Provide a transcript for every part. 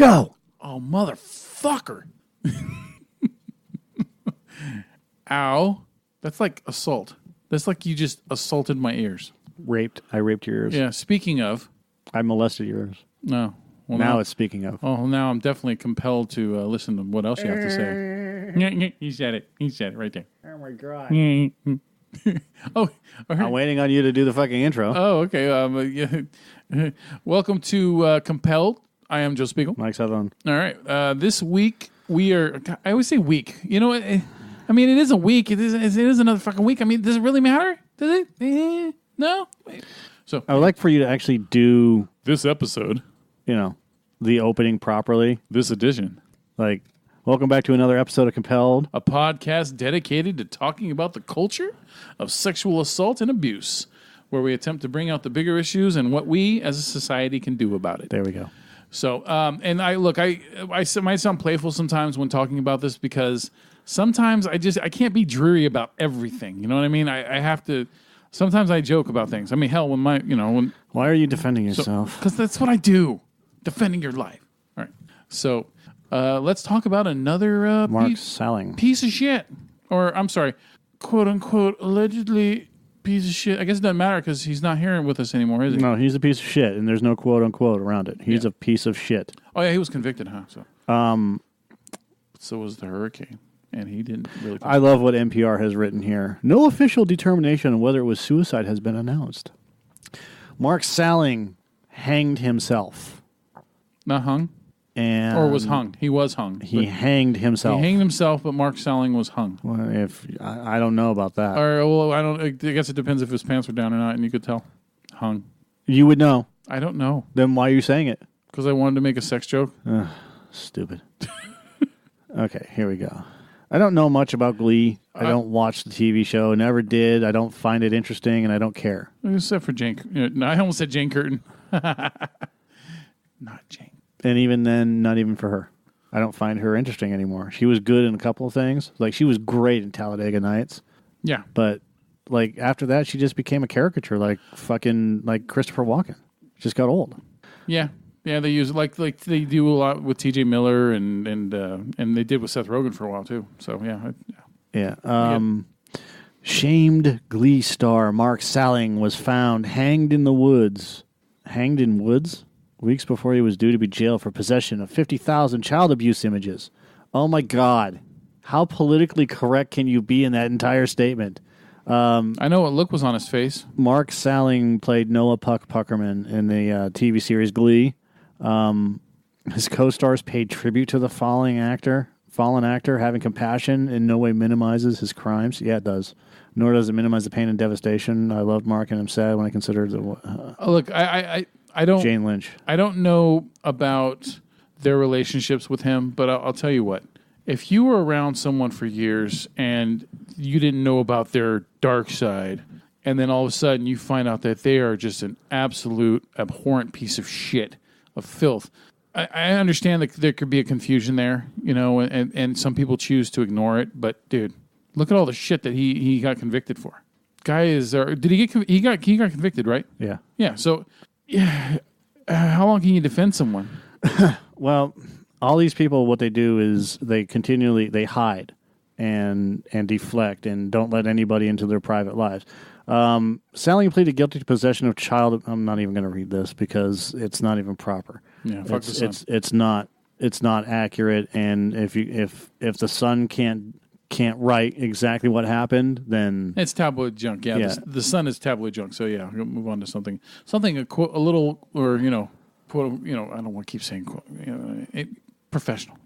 Go. Oh, motherfucker. Ow. That's like assault. That's like you just assaulted my ears. I raped your ears. Yeah, speaking of. I molested your ears. No. Well, now it's speaking of. Oh, now I'm definitely compelled to listen to what else you have to say. He said it. He said it right there. Oh, my God. Oh, all right. I'm waiting on you to do the fucking intro. Oh, okay. Welcome to Compelled. I am Joe Spiegel. Mike Sutherland. All right. This week we are. I always say week. You know what? I mean, it is a week. It is another fucking week. I mean, does it really matter? Does it? No. So I would like for you to actually do this episode. You know, the opening properly. This edition. Like, welcome back to another episode of Compelled, a podcast dedicated to talking about the culture of sexual assault and abuse, where we attempt to bring out the bigger issues and what we as a society can do about it. There we go. So, and I might sound playful sometimes when talking about this because sometimes I can't be dreary about everything. You know what I mean? I have to. Sometimes I joke about things. I mean, hell, why are you defending yourself? Because that's what I do. Defending your life. All right. So, let's talk about another Mark Salling. Piece of shit. Or, I'm sorry, quote unquote, allegedly piece of shit. I guess it doesn't matter because he's not here with us anymore, is he? No, he's a piece of shit, and there's no quote unquote around it. He's a piece of shit. Oh, yeah, he was convicted, huh? So was the hurricane. And he didn't really. I love what NPR has written here. No official determination on whether it was suicide has been announced. Mark Salling hanged himself. Not hung? Or was hung. He was hung. He hanged himself. He hanged himself, but Mark Salling was hung. Well, I don't know about that. I guess it depends if his pants were down or not, and you could tell. Hung. You would know. I don't know. Then why are you saying it? Because I wanted to make a sex joke. Stupid. Okay, here we go. I don't know much about Glee. I don't watch the TV show. Never did. I don't find it interesting, and I don't care. Except for Jane. No, I almost said Jane Curtin. Not Jane. And even then, not even for her. I don't find her interesting anymore. She was good in a couple of things. Like, she was great in Talladega Nights. Yeah. But, like, after that, she just became a caricature, like fucking, like Christopher Walken. She just got old. Yeah. Yeah, they use like they do a lot with T.J. Miller and they did with Seth Rogen for a while too. So yeah. Shamed Glee star Mark Salling was found hanged in the woods. Hanged in woods? Weeks before he was due to be jailed for possession of 50,000 child abuse images. Oh my God! How politically correct can you be in that entire statement? I know what look was on his face. Mark Salling played Noah Puckerman in the TV series Glee. His co-stars paid tribute to the fallen actor. Having compassion in no way minimizes his crimes. Yeah, it does. Nor does it minimize the pain and devastation. I loved Mark, and I'm sad when I consider look, I don't. Jane Lynch. I don't know about their relationships with him, but I'll tell you what. If you were around someone for years and you didn't know about their dark side, and then all of a sudden you find out that they are just an absolute abhorrent piece of shit, of filth. I understand that there could be a confusion there, and some people choose to ignore it. But dude, look at all the shit that he got convicted for. Guy is did he get he got convicted, right? Yeah. Yeah. So yeah, how long can you defend someone? Well, all these people, what they do is they continually hide and deflect and don't let anybody into their private lives. Salling pleaded guilty to possession of child. I'm not even going to read this because it's not even proper. Yeah, fuck the Sun. It's not accurate. And if the Sun can't write exactly what happened, then it's tabloid junk. Yeah. The Sun is tabloid junk. So yeah, we'll move on to something a little, or quote, I don't want to keep saying quote, professional.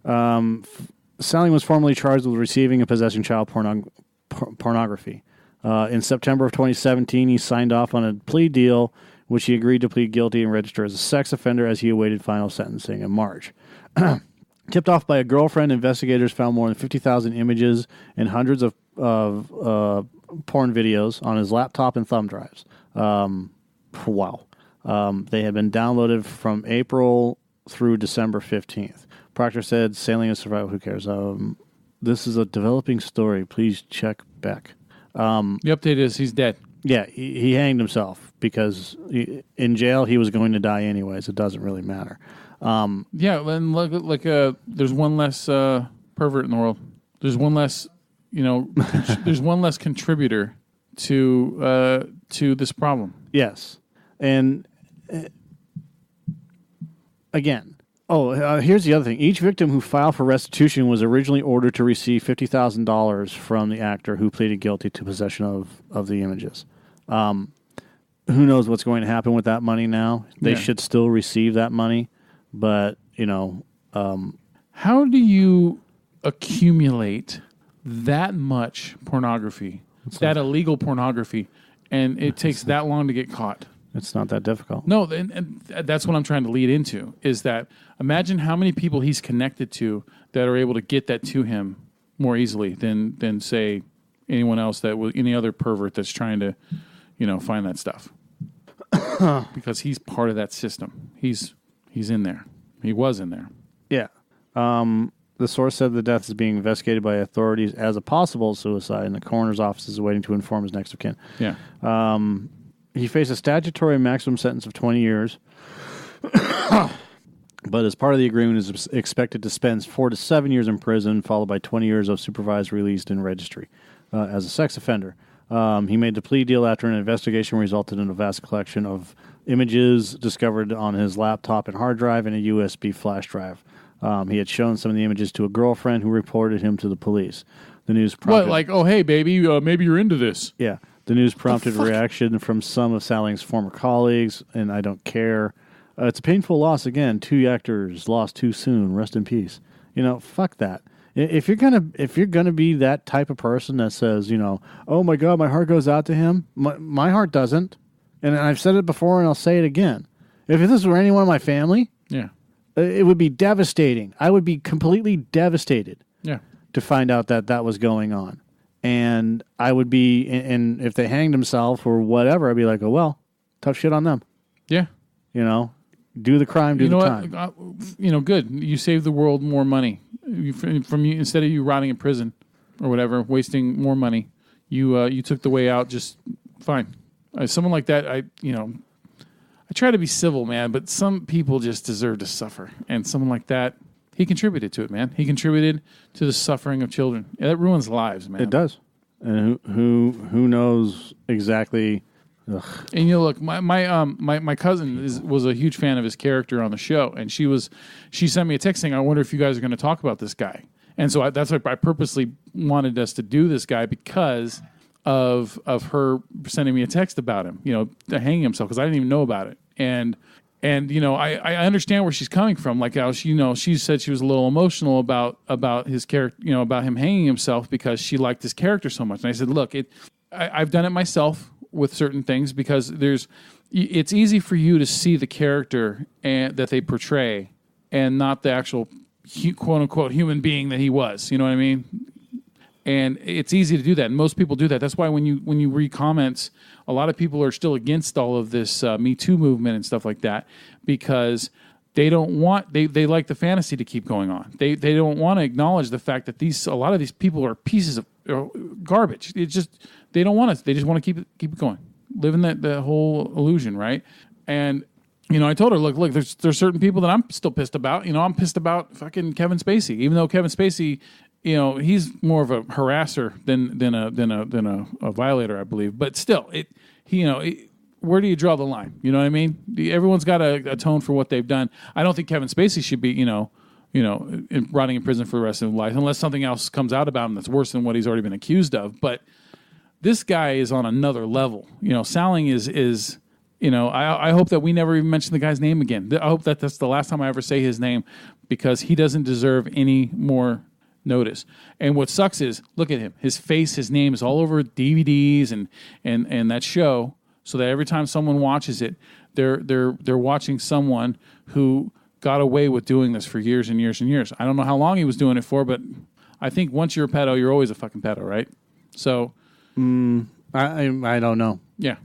Salling was formally charged with receiving and possessing child pornography. In September of 2017, he signed off on a plea deal, which he agreed to plead guilty and register as a sex offender as he awaited final sentencing in March. Tipped off by a girlfriend, investigators found more than 50,000 images and hundreds of porn videos on his laptop and thumb drives. Wow. They had been downloaded from April through December 15th. Proctor said, Salling has survived. Who cares? This is a developing story. Please check back. The update is he's dead. Yeah, he hanged himself because in jail he was going to die anyways. It doesn't really matter. Yeah, and look, there's one less pervert in the world. There's one less, there's one less contributor to this problem. Yes, and again. Here's the other thing. Each victim who filed for restitution was originally ordered to receive $50,000 from the actor who pleaded guilty to possession of the images. Who knows what's going to happen with that money now? They should still receive that money, but, how do you accumulate that much pornography, that illegal pornography, and it takes that long to get caught? It's not that difficult. No, and that's what I'm trying to lead into, is that imagine how many people he's connected to that are able to get that to him more easily than say, anyone else any other pervert that's trying to, find that stuff. Because he's part of that system. He's in there. He was in there. Yeah. The source said the death is being investigated by authorities as a possible suicide, and the coroner's office is waiting to inform his next of kin. Yeah. He faced a statutory maximum sentence of 20 years, but as part of the agreement is expected to spend 4 to 7 years in prison, followed by 20 years of supervised release in registry as a sex offender. He made the plea deal after an investigation resulted in a vast collection of images discovered on his laptop and hard drive and a USB flash drive. He had shown some of the images to a girlfriend who reported him to the police. The news prompted... What, like, oh, hey, baby, maybe you're into this. Yeah. The news prompted reaction from some of Salling's former colleagues, and I don't care. It's a painful loss again. 2 actors lost too soon. Rest in peace. Fuck that. If you're gonna be that type of person that says, oh my God, my heart goes out to him. My heart doesn't, and I've said it before, and I'll say it again. If this were anyone in my family, it would be devastating. I would be completely devastated. To find out that was going on. And I would be, and if they hanged himself or whatever, I'd be like, oh, well, tough shit on them. Yeah. Do the crime, do the time. Good. You save the world more money. From you, instead of you rotting in prison or whatever, wasting more money, you took the way out just fine. Someone like that, I try to be civil, man, but some people just deserve to suffer. And someone like that, he contributed to it, man. He contributed to the suffering of children. Yeah, that ruins lives, man. It does. And who knows exactly? Ugh. And look, my cousin was a huge fan of his character on the show, and she sent me a text saying, "I wonder if you guys are going to talk about this guy." And so that's why I purposely wanted us to do this guy because of her sending me a text about him, hanging himself, because I didn't even know about it. And I understand where she's coming from. Like how she said she was a little emotional about his character, about him hanging himself because she liked his character so much. And I said, look, I've done it myself with certain things because it's easy for you to see the character that they portray and not the actual quote unquote human being that he was. You know what I mean? And it's easy to do that. And most people do that. That's why when you read comments, a lot of people are still against all of this Me Too movement and stuff like that because they don't want they like the fantasy to keep going on. They don't want to acknowledge the fact that a lot of these people are pieces of garbage. It's just they don't want to. They just want to keep it going, living the whole illusion, right? And I told her, look, there's certain people that I'm still pissed about. I'm pissed about fucking Kevin Spacey, even though Kevin Spacey, he's more of a harasser than a violator, I believe. But still, where do you draw the line? You know what I mean? Everyone's got to atone for what they've done. I don't think Kevin Spacey should be, rotting in prison for the rest of his life, unless something else comes out about him that's worse than what he's already been accused of. But this guy is on another level. Salling is. I hope that we never even mention the guy's name again. I hope that that's the last time I ever say his name because he doesn't deserve any more notice. And what sucks is, look at him. His face, his name is all over DVDs and that show, so that every time someone watches it, they're watching someone who got away with doing this for years and years and years. I don't know how long he was doing it for, but I think once you're a pedo, you're always a fucking pedo, right? So, I don't know. Yeah.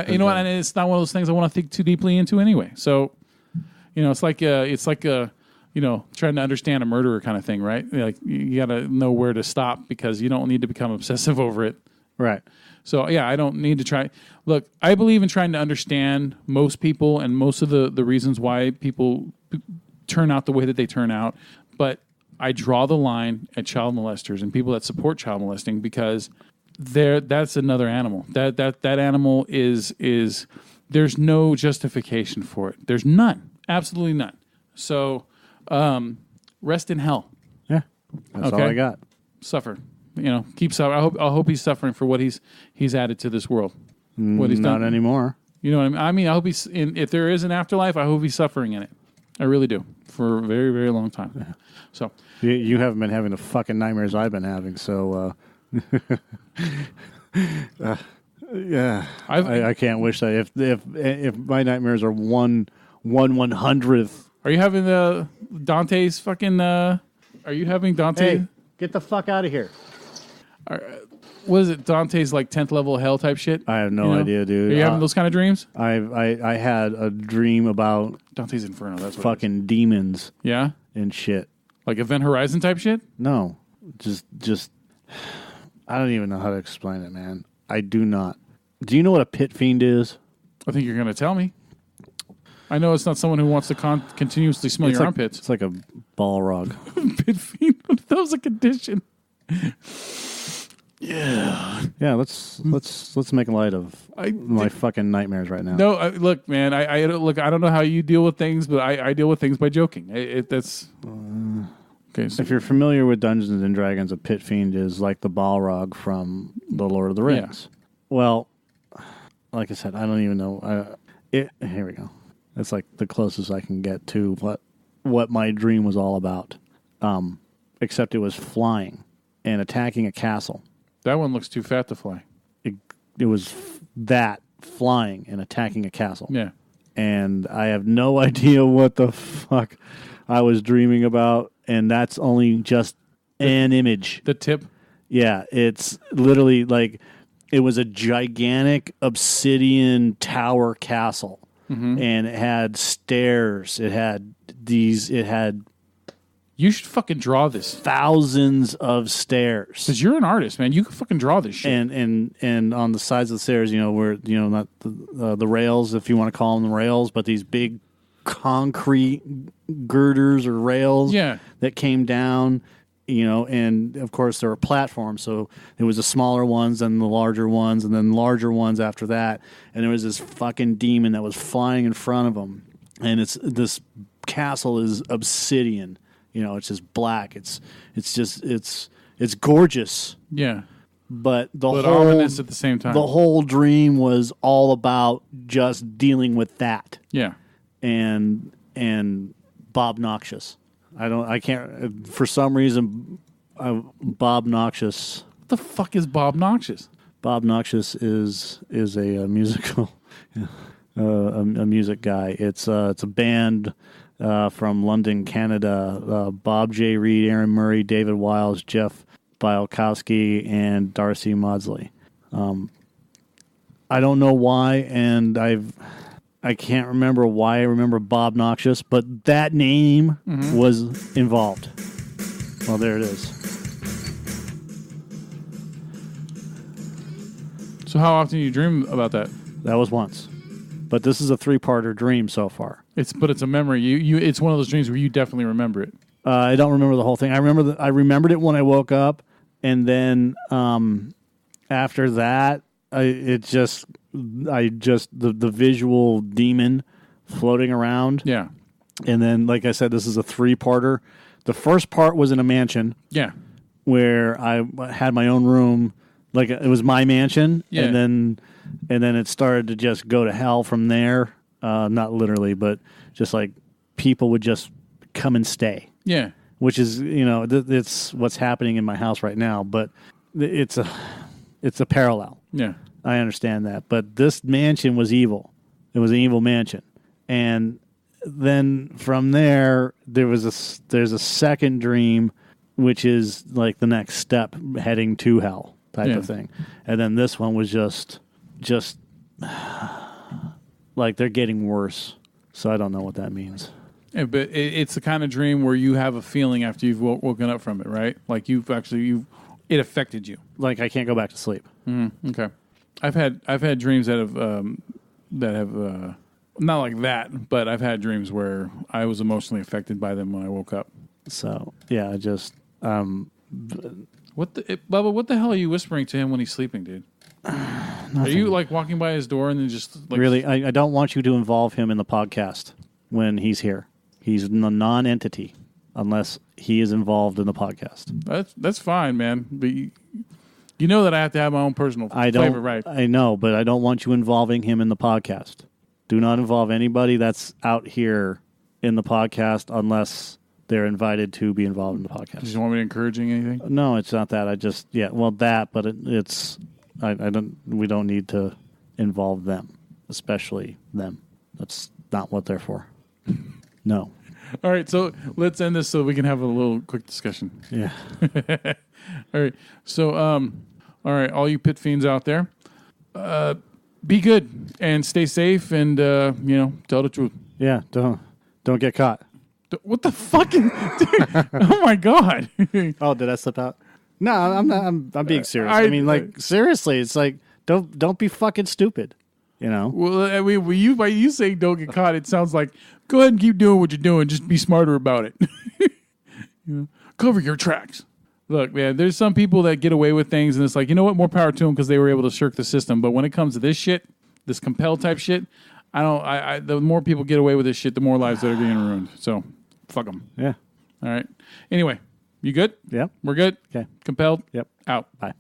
You know what? And it's not one of those things I want to think too deeply into anyway. So, it's like trying to understand a murderer kind of thing, right? Like you got to know where to stop because you don't need to become obsessive over it. Right. So, yeah, I don't need to try. Look, I believe in trying to understand most people and most of the reasons why people turn out the way that they turn out. But I draw the line at child molesters and people that support child molesting because that's another animal. That animal is there's no justification for it. There's none. Absolutely none. So rest in hell. Yeah. That's all I got. Suffer. Keep suffering. I hope he's suffering for what he's added to this world. What he's Not done. anymore. You know what I mean? I mean, I hope if there is an afterlife, I hope he's suffering in it. I really do. For a very, very long time. Yeah. So you haven't been having the fucking nightmares I've been having, so yeah. I can't wish that if my nightmares are one 100th. Are you having Dante's fucking are you having Dante? Hey, get the fuck out of here. What is it? Dante's like 10th level hell type shit? I have no idea, dude. Are you having those kind of dreams? I had a dream about Dante's Inferno. That's what fucking demons. Yeah, and shit. Like Event Horizon type shit? No, just I don't even know how to explain it, man. I do not. Do you know what a pit fiend is? I think you're going to tell me. I know it's not someone who wants to continuously smell your armpits. It's like a Balrog. Pit fiend. That was a condition. Yeah. Let's make light of my fucking nightmares right now. No, look, man. I don't know how you deal with things, but I deal with things by joking. That's okay. So, if you're familiar with Dungeons and Dragons, a pit fiend is like the Balrog from the Lord of the Rings. Yeah. Well, like I said, I don't even know. Here we go. That's like the closest I can get to what my dream was all about. Except it was flying and attacking a castle. That one looks too fat to fly. It was that flying and attacking a castle. Yeah. And I have no idea what the fuck I was dreaming about. And that's only just an image. The tip? Yeah. It's literally like it was a gigantic obsidian tower castle. Mm-hmm. And it had stairs. It had You should fucking draw this. Thousands of stairs. Because you're an artist, man. You can fucking draw this shit. And on the sides of the stairs, where not the rails, if you want to call them the rails, but these big concrete girders or rails that came down. And of course there were platforms, so there was the smaller ones and the larger ones, and then larger ones after that. And there was this fucking demon that was flying in front of them, and this castle is obsidian. It's just black. It's gorgeous. Yeah. But ominous at the same time. The whole dream was all about just dealing with that. Yeah. And Bob Noxious. I can't for some reason Bob Noxious. What the fuck is Bob Noxious? Bob Noxious is a musical a music guy. It's a band from London, Canada. Bob J. Reed, Aaron Murray, David Wiles, Jeff Bielkowski, and Darcy Maudsley. I don't know why, and I can't remember why I remember Bob Noxious, but that name was involved. Well, there it is. So how often do you dream about that? That was once. But this is a 3-parter dream so far. It's a memory. It's one of those dreams where you definitely remember it. I don't remember the whole thing. I remembered it when I woke up, and then after that, the visual demon floating around. Yeah. And then, like I said, this is a 3-parter. The first part was in a mansion. Yeah. Where I had my own room, like it was my mansion. Yeah. And then it started to just go to hell from there. Not literally, but just like people would just come and stay. Yeah. Which is, it's what's happening in my house right now. But it's a parallel. Yeah. I understand that. But this mansion was evil. It was an evil mansion. And then from there, there's a second dream, which is like the next step heading to hell type of thing. And then this one was just like they're getting worse. So I don't know what that means. Yeah, but it's the kind of dream where you have a feeling after you've woken up from it, right? Like it affected you. Like I can't go back to sleep. Okay. I've had dreams that have Not like that, but I've had dreams where I was emotionally affected by them when I woke up. So, yeah, I just... Bubba, what the hell are you whispering to him when he's sleeping, dude? Are you like walking by his door and then just like... Really, I don't want you to involve him in the podcast when he's here. He's a non-entity unless he is involved in the podcast. That's fine, man. But you know that I have to have my own personal flavor, right? I know, but I don't want you involving him in the podcast. Do not involve anybody that's out here in the podcast unless they're invited to be involved in the podcast. Do you want me to encouraging anything? No, it's not that. But it's we don't need to involve them, especially them. That's not what they're for. No. All right, so let's end this so we can have a little quick discussion. Yeah. All right. So, all right, all you pit fiends out there, be good and stay safe and, tell the truth. Yeah, don't get caught. What the fucking... Dude, oh, my God. Oh, did I slip out? No, I'm not. I'm being serious. Seriously, it's like, don't be fucking stupid, you know? Well, I mean, by you saying don't get caught, it sounds like, go ahead and keep doing what you're doing. Just be smarter about it. Cover your tracks. Look, man, there's some people that get away with things, and it's like, you know what? More power to them because they were able to shirk the system. But when it comes to this shit, this compelled type shit, the more people get away with this shit, the more lives that are getting ruined. So, fuck them. Yeah. All right. Anyway, you good? Yep. We're good? Okay. Compelled? Yep. Out. Bye.